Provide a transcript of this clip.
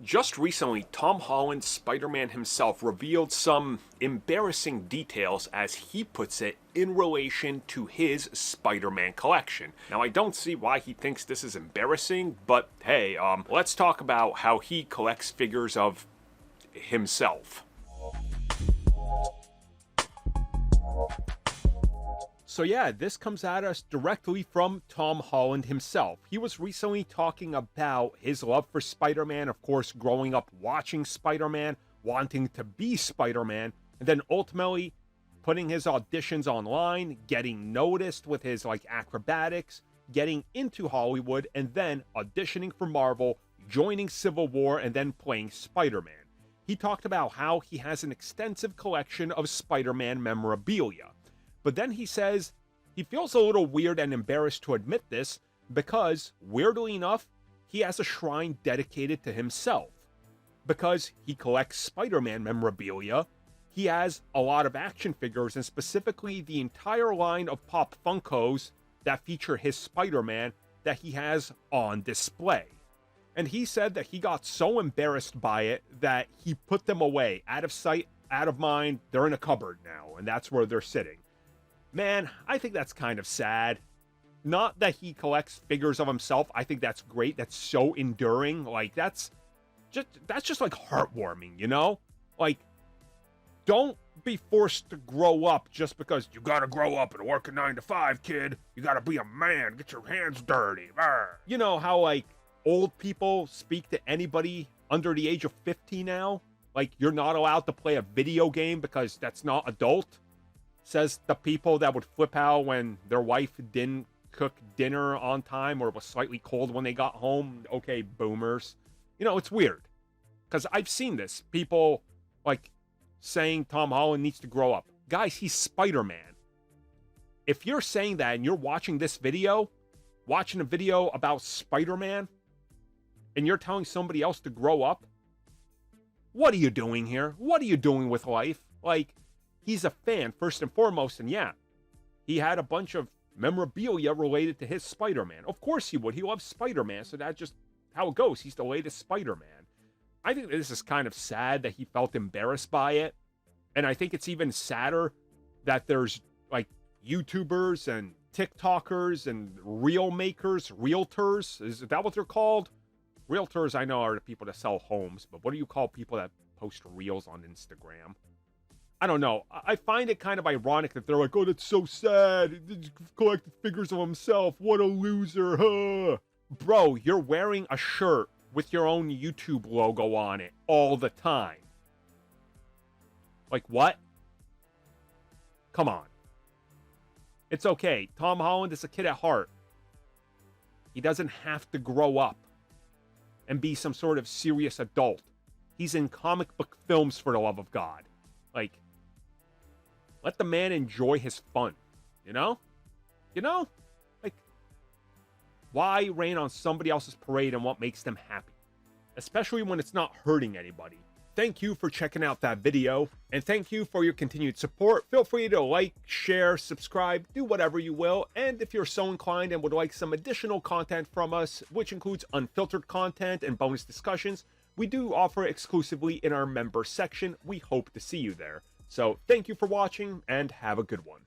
Just recently, Tom Holland, Spider-Man himself, revealed some embarrassing details, as he puts it, in relation to his Spider-Man collection. Now, I don't see why he thinks this is embarrassing, but hey, let's talk about how he collects figures of himself. So yeah, this comes at us directly from Tom Holland himself. He was recently talking about his love for Spider-Man, of course, growing up watching Spider-Man, wanting to be Spider-Man, and then ultimately putting his auditions online, getting noticed with his acrobatics, getting into Hollywood, and then auditioning for Marvel, joining Civil War, and then playing Spider-Man. He talked about how he has an extensive collection of Spider-Man memorabilia. But then he says he feels a little weird and embarrassed to admit this because, weirdly enough, he has a shrine dedicated to himself. Because he collects Spider-Man memorabilia, he has a lot of action figures, and specifically the entire line of Pop Funkos that feature his Spider-Man that he has on display. And he said that he got so embarrassed by it that he put them away, out of sight, out of mind. They're in a cupboard now, and that's where they're sitting. Man, I think that's kind of sad. Not that he collects figures of himself. I think that's great. That's so enduring. That's just heartwarming, you know? Don't be forced to grow up just because you gotta grow up and work a 9 to 5, kid. You gotta be a man. Get your hands dirty. Arr. You know how, old people speak to anybody under the age of 50 now? You're not allowed to play a video game because that's not adult? Says the people that would flip out when their wife didn't cook dinner on time or it was slightly cold when they got home. Okay, boomers. You know, it's weird. Because I've seen this. People, saying Tom Holland needs to grow up. Guys, he's Spider-Man. If you're saying that and you're watching this video, watching a video about Spider-Man, and you're telling somebody else to grow up, what are you doing here? What are you doing with life? He's a fan, first and foremost, and yeah, he had a bunch of memorabilia related to his Spider-Man. Of course he would. He loves Spider-Man, so that's just how it goes. He's the latest Spider-Man. I think this is kind of sad that he felt embarrassed by it, and I think it's even sadder that there's, YouTubers and TikTokers and reel makers, realtors. Is that what they're called? Realtors, I know, are the people that sell homes, but what do you call people that post reels on Instagram? I don't know. I find it kind of ironic that they're like, oh, that's so sad. He collected figures of himself. What a loser. Huh? Bro, you're wearing a shirt with your own YouTube logo on it all the time. What? Come on. It's okay. Tom Holland is a kid at heart. He doesn't have to grow up and be some sort of serious adult. He's in comic book films, for the love of God. Let the man enjoy his fun, you know? Why rain on somebody else's parade and what makes them happy? Especially when it's not hurting anybody. Thank you for checking out that video, and thank you for your continued support. Feel free to like, share, subscribe, do whatever you will, and if you're so inclined and would like some additional content from us, which includes unfiltered content and bonus discussions, we do offer exclusively in our member section. We hope to see you there. So, thank you for watching, and have a good one.